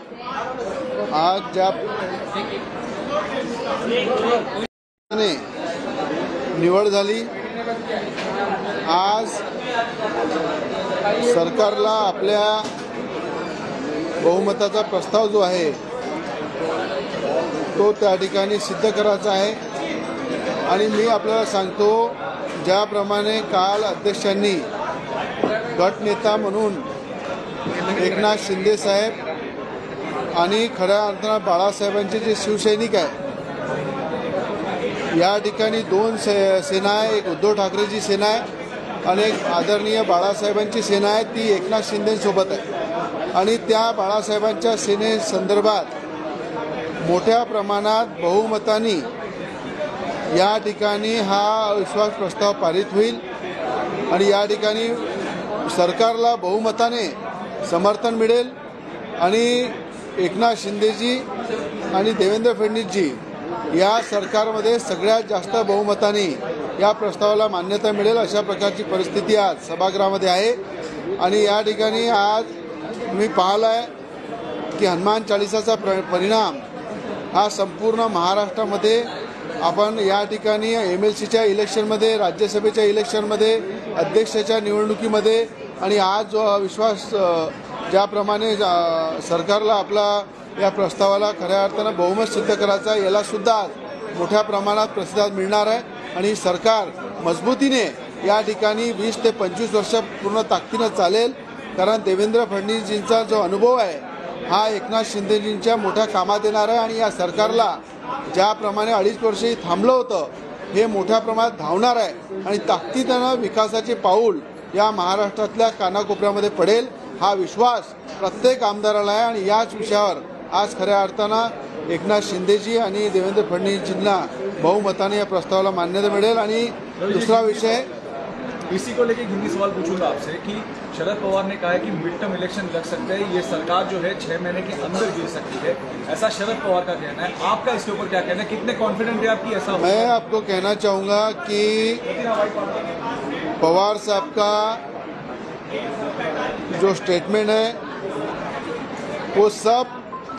आज ज्या निवड झाली, आज सरकारला आपल्या बहुमताचा प्रस्ताव जो आहे तो त्या ठिकाणी सिद्ध करायचा आहे। आणि मी आपल्याला सांगतो, ज्याप्रमाणे काल अध्यक्षांनी गटनेता म्हणून एकनाथ शिंदे साहेब आणि खऱ्या अर्थानं बाळासाहेबांचे जे शिवसैनिक आहे, या ठिकाणी दोन सेना आहे, एक उद्धव ठाकरेची सेना आहे आणि एक आदरणीय बाळासाहेबांची सेना आहे, ती एकनाथ शिंदेसोबत आहे। आणि त्या बाळासाहेबांच्या सेनेसंदर्भात मोठ्या प्रमाणात बहुमताने या ठिकाणी हा अविश्वास प्रस्ताव पारित होईल आणि या ठिकाणी सरकारला बहुमताने समर्थन मिळेल आणि एकनाथ शिंदेजी आणि देवेंद्र फडणवीसजी या सरकारमध्ये सगळ्यात जास्त बहुमताने या प्रस्तावाला मान्यता मिळेल, अशा प्रकारची परिस्थिती आज सभागृहामध्ये आहे। आणि या ठिकाणी आज मी पाहिलं आहे की हनुमान चालिसाचा परिणाम हा संपूर्ण महाराष्ट्रामध्ये आपण या ठिकाणी MLCच्या इलेक्शनमध्ये, राज्यसभेच्या इलेक्शनमध्ये, अध्यक्षाच्या निवडणुकीमध्ये आणि आज जो विश्वास ज्याप्रमाणे सरकारला आपला या प्रस्तावाला खऱ्या अर्थानं बहुमत सिद्ध करायचा, याला सुद्धा मोठ्या प्रमाणात प्रतिसाद मिळणार आहे। आणि सरकार मजबूतीने या ठिकाणी 20 ते 25 वर्ष पूर्ण ताकदीनं चालेल, कारण देवेंद्र फडणवीसजींचा जो अनुभव आहे हा एकनाथ शिंदेजींच्या मोठ्या कामात येणार आहे। आणि या सरकारला ज्याप्रमाणे 2.5 वर्षही थांबलं होतं, हे मोठ्या प्रमाणात धावणार आहे आणि ताकदीनं विकासाचे पाऊल या महाराष्ट्रातल्या कानाकोपऱ्यामध्ये पडेल, हा विश्वास प्रत्येक आमदाराला आहे। आणि याच विषयावर आज खऱ्या अर्थानं एकनाथ शिंदेजी आणि देवेंद्र फडणवीसजींना बहुमताने या प्रस्तावाला मान्यता मिळेल। आणि दूसरा विषय, इसी को लेकर हिंदी सवाल पूछूंगा आपसे कि शरद पवार ने कहा है कि मिड टर्म इलेक्शन लग सकते हैं, ये सरकार जो है 6 महीने के अंदर गिर सकती है, ऐसा शरद पवार का कहना है। आपका इसके ऊपर क्या कहना है, कितने कॉन्फिडेंट है आपकी ऐसा? मैं आपको कहना चाहूँगा कि पवार साहब का जो स्टेटमेंट है वो सब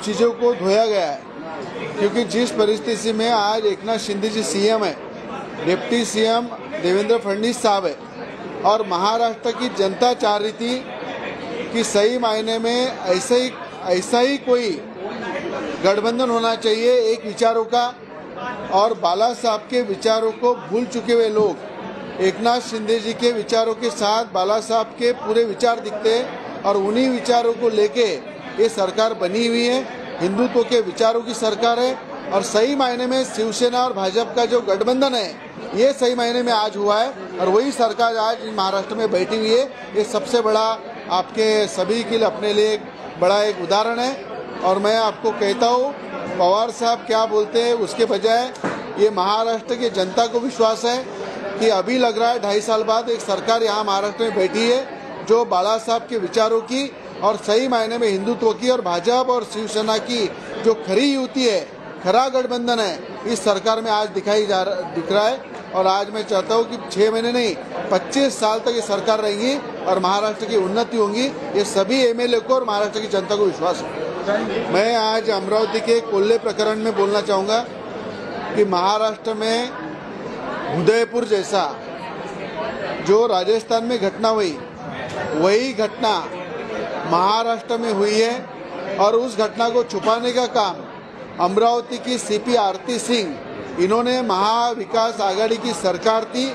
चीज़ों को धोया गया है, क्योंकि जिस परिस्थिति में आज एकनाथ शिंदे जी CM है, डिप्टी CM देवेंद्र फडणवीस साहब है और महाराष्ट्र की जनता चाह रही थी कि सही मायने में ऐसा ही कोई गठबंधन होना चाहिए एक विचारों का, और बाला साहब के विचारों को भूल चुके हुए लोग एकनाथ शिंदे जी के विचारों के साथ बाला साहब के पूरे विचार दिखते हैं और उन्हीं विचारों को लेके ये सरकार बनी हुई है। हिंदुत्व के विचारों की सरकार है और सही मायने में शिवसेना और भाजपा का जो गठबंधन है ये सही मायने में आज हुआ है और वही सरकार आज महाराष्ट्र में बैठी हुई है। ये सबसे बड़ा आपके सभी के लिए अपने लिए बड़ा एक उदाहरण है। और मैं आपको कहता हूँ, पवार साहब क्या बोलते हैं उसके बजाय ये महाराष्ट्र की जनता को विश्वास है कि अभी लग रहा है 2.5 साल बाद एक सरकार यहाँ महाराष्ट्र में बैठी है जो बाला साहब के विचारों की और सही मायने में हिंदुत्व की और भाजपा और शिवसेना की जो खरी युति है, खरा गठबंधन है, इस सरकार में आज दिख रहा है। और आज मैं चाहता हूँ कि 6 महीने नहीं 25 साल तक ये सरकार रहेगी और महाराष्ट्र की उन्नति होगी, ये सभी MLA को और महाराष्ट्र की जनता को विश्वास है। मैं आज अमरावती के कोल्हे प्रकरण में बोलना चाहूँगा कि महाराष्ट्र में उदयपुर जैसा जो राजस्थान में घटना हुई, वही घटना महाराष्ट्र में हुई है और उस घटना को छुपाने का काम अमरावती की CP आरती सिंह, इन्होंने महाविकास आघाड़ी की सरकार थी,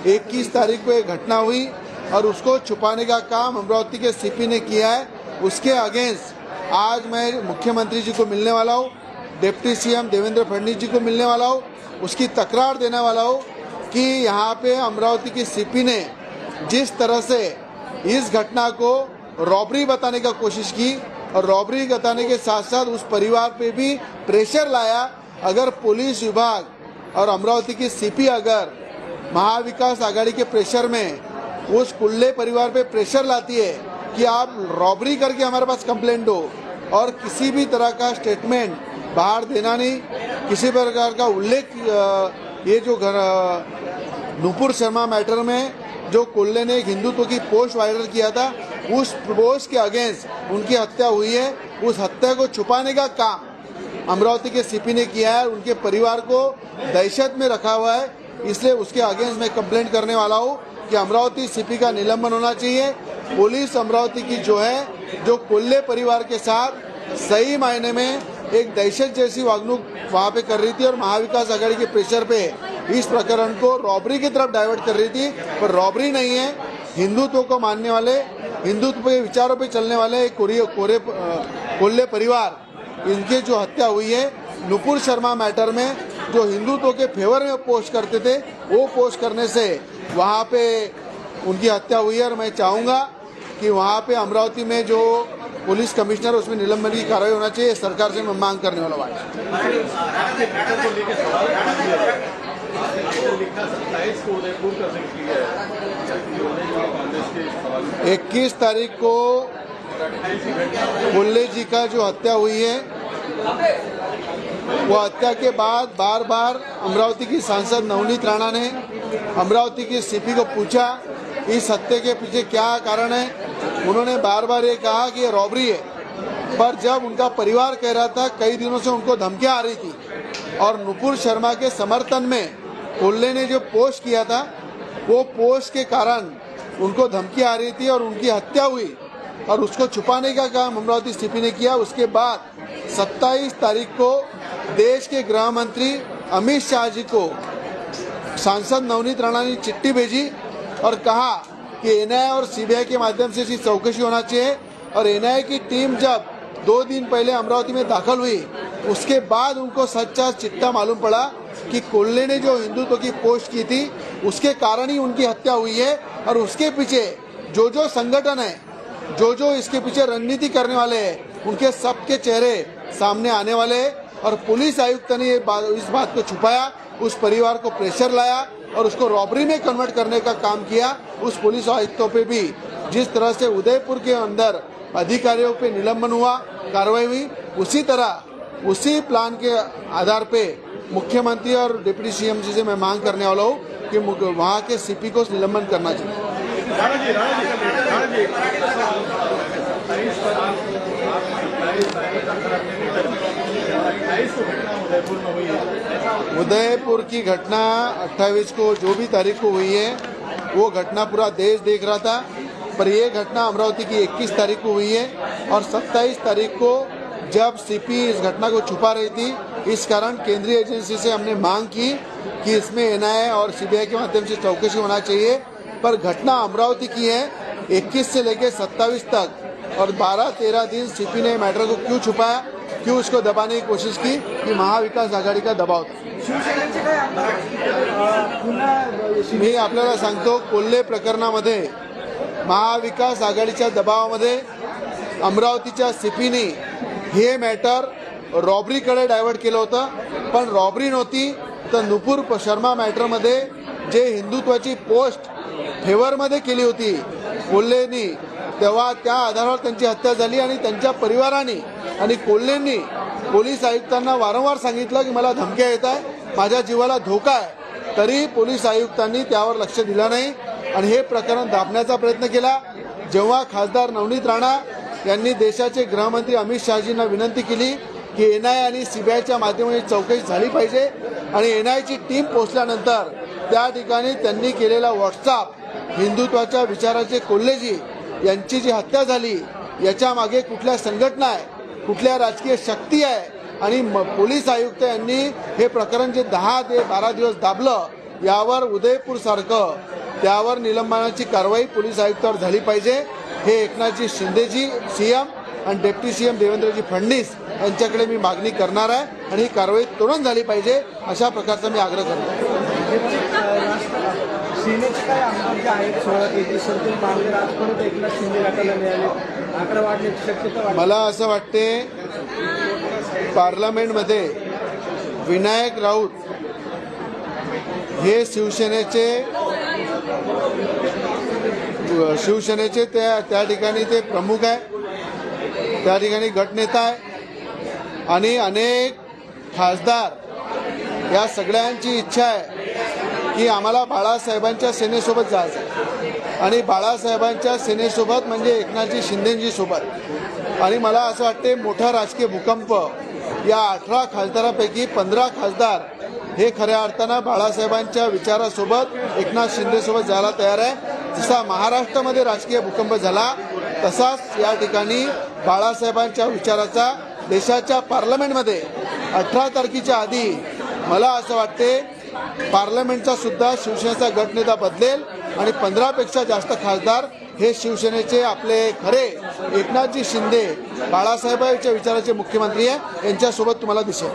21 तारीख को एक घटना हुई और उसको छुपाने का काम अमरावती के CP ने किया है। उसके अगेंस्ट आज मैं मुख्यमंत्री जी को मिलने वाला हूँ, डिप्टी CM देवेंद्र फडणवीस जी को मिलने वाला हूँ, उसकी तकरार देने वाला हूँ कि यहाँ पे अमरावती की CP ने जिस तरह से इस घटना को रॉबरी बताने का कोशिश की और रॉबरी बताने के साथ साथ उस परिवार पे भी प्रेशर लाया। अगर पुलिस विभाग और अमरावती की CP अगर महाविकास आघाड़ी के प्रेशर में उस कुल्ले परिवार पे प्रेशर लाती है कि आप रॉबरी करके हमारे पास कंप्लेंट दो और किसी भी तरह का स्टेटमेंट बाहर देना नहीं, किसी प्रकार का उल्लेख, ये जो नुपुर शर्मा मैटर में जो कुल्ले ने एक हिंदुत्व की पोस्ट वायरल किया था, उस पोस्ट के अगेंस्ट उनकी हत्या हुई है, उस हत्या को छुपाने का काम अमरावती के सीपी ने किया है। उनके परिवार को दहशत में रखा हुआ है, इसलिए उसके अगेंस्ट मैं कंप्लेंट करने वाला हूँ कि अमरावती सीपी का निलंबन होना चाहिए। पुलिस अमरावती की जो है, जो कोल्हे परिवार के साथ सही मायने में एक दहशत जैसी वागणूक वहाँ पे कर रही थी और महाविकास आघाड़ी के प्रेशर पे इस प्रकरण को रॉबरी की तरफ डाइवर्ट कर रही थी, पर रॉबरी नहीं है। हिंदुत्व को मानने वाले, हिंदुत्व के विचारों पे चलने वाले कोल्हे परिवार, इनके जो हत्या हुई है नुपुर शर्मा मैटर में, जो हिंदुत्व के फेवर में पोस्ट करते थे, वो पोस्ट करने से वहाँ पे उनकी हत्या हुई है। और मैं चाहूँगा कि वहाँ पे अमरावती में जो पुलिस कमिश्नर, उसमें निलंबन की कार्रवाई होना चाहिए। सरकार से मैं मांग करने वाला बात। 21 तारीख को कोल्हे जी का जो हत्या हुई है, वो हत्या के बाद बार बार अमरावती की सांसद नवनीत राणा ने अमरावती की सीपी को पूछा इस हत्या के पीछे क्या कारण है। उन्होंने बार बार ये कहा कि ये रॉबरी है, पर जब उनका परिवार कह रहा था, कई दिनों से उनको धमकियां आ रही थी और नुपुर शर्मा के समर्थन में कोल्हे ने जो पोस्ट किया था, वो पोस्ट के कारण उनको धमकी आ रही थी और उनकी हत्या हुई और उसको छुपाने का काम अमरावती सीपी ने किया। उसके बाद 27 तारीख को देश के गृह मंत्री अमित शाह जी को सांसद नवनीत राणा ने चिट्ठी भेजी और कहा कि एनआईए और सीबीआई के माध्यम से इसकी चौकसी होना चाहिए। और एनआईए की टीम जब 2 दिन पहले अमरावती में दाखिल हुई, उसके बाद उनको सच्चा चिट्ठा मालूम पड़ा कि कोल्हे ने जो हिंदुत्व की पोस्ट की थी, उसके कारण ही उनकी हत्या हुई है। और उसके पीछे जो संगठन है, जो इसके पीछे रणनीति करने वाले हैं, उनके सबके चेहरे सामने आने वाले हैं। और पुलिस आयुक्त ने इस बात को छुपाया, उस परिवार को प्रेशर लाया और उसको रॉबरी में कन्वर्ट करने का काम किया। उस पुलिस आयुक्तों पे भी जिस तरह से उदयपुर के अंदर अधिकारियों पे निलंबन हुआ, कार्रवाई हुई, उसी तरह उसी प्लान के आधार पे मुख्यमंत्री और डिप्टी सीएम जी से मैं मांग करने वाला हूँ कि वहाँ के सीपी को निलंबन करना चाहिए। उदयपुर की घटना 28 को जो भी तारीख को हुई है, वो घटना पूरा देश देख रहा था, पर ये घटना अमरावती की 21 तारीख को हुई है। और 27 तारीख को जब सीपी इस घटना को छुपा रही थी, इस कारण केंद्रीय एजेंसी से हमने मांग की कि इसमें एनआईए और सीबीआई के माध्यम से चौकसी होना चाहिए। पर घटना अमरावती की है, 21 से लेकर 27 तक और 12-13 दिन सीपी ने मैटर को क्यों छुपाया, क्यों उसको दबाने की कोशिश की, कि महाविकास आघाडी का दबाव था। मी आपल्याला सांगतो, कोल्हे प्रकरणामध्ये महाविकास आघाडीच्या दबावामध्ये अमरावतीच्या सीपीने हे मॅटर रॉबरीकडे डायव्हर्ट केलं होतं, पण रॉबरी नव्हती तर नुपुर शर्मा मॅटरमध्ये जे हिंदुत्वाची पोस्ट फेवरमध्ये केली होती कोल्हेंनी, तेव्हा त्या आधारावर त्यांची हत्या झाली। आणि त्यांच्या परिवाराने आणि कोल्हेंनी पोलीस आयुक्तांना वारंवार सांगितलं की मला धमक्या येत आहे, माझ्या जीवाला धोका आहे, तरी पोलीस आयुक्तांनी त्यावर लक्ष दिलं नाही आणि हे प्रकरण दाबण्याचा प्रयत्न केला। जेव्हा खासदार नवनीत राणा यांनी देशाचे गृहमंत्री अमित शहाजींना विनंती केली की एनआयए आणि सीबीआयच्या माध्यमाने चौकशी झाली पाहिजे आणि एनआयएची टीम पोहोचल्यानंतर त्या ठिकाणी त्यांनी केलेला व्हॉट्सअप, हिंदुत्वाच्या विचाराचे कोल्हेजी यांची जी हत्या झाली, याच्या मागे कुठल्या संघटना आहे, कुठल्या राजकीय शक्ती आहे, आणि पोलीस आयुक्त यांनी हे प्रकरण जे 10 ते 12 दिवस दाबलं, यावर उदयपूर सारखं त्यावर निलंबनाची कारवाई पोलीस आयुक्तावर झाली पाहिजे। हे एकनाथजी शिंदेजी सीएम आणि डेप्टी सीएम देवेंद्रजी फडणवीस यांच्याकडे मी मागणी करणार आहे आणि ही कारवाई तुरंत झाली पाहिजे, अशा प्रकारचा मी आग्रह करतो। सेनेचे काय आमदार जे आहेत 16 तेहतीस सरतून मागले आज परत एकनाथ शिंदे गटाला मिळाले, आकडा वाढण्याची शक्यता वाटते। मला असं वाटते पार्लमेंटमध्ये विनायक राऊत हे शिवसेनेचे त्या ठिकाणी ते प्रमुख आहे, त्या ठिकाणी गटनेता आहे आणि अनेक खासदार या सगळ्यांची इच्छा आहे की आम्हाला बाळासाहेबांच्या सेनेसोबत जायचं आणि बाळासाहेबांच्या सेनेसोबत म्हणजे एकनाथजी शिंदेजी सोबत। आणि मला असं वाटते मोठा राजकीय भूकंप या 18 खासदारापैकी 15 खासदार हे खऱ्या अर्थानं बाळासाहेबांच्या विचारासोबत एकनाथ शिंदेसोबत जायला तयार आहे. जसा महाराष्ट्रामध्ये राजकीय भूकंप झाला तसाच या ठिकाणी बाळासाहेबांच्या विचाराचा देशाच्या पार्लमेंटमध्ये 18 तारखेच्या आधी मला असं वाटते पार्लमेंटचा सुद्धा शिवसेनेचा गटनेता बदलेल आणि 15पेक्षा जास्त खासदार हे शिवसेनेचे आपले खरे एकनाथजी शिंदे बाळासाहेबांच्या विचाराचे मुख्यमंत्री आहे यांच्यासोबत तुम्हाला दिसेल.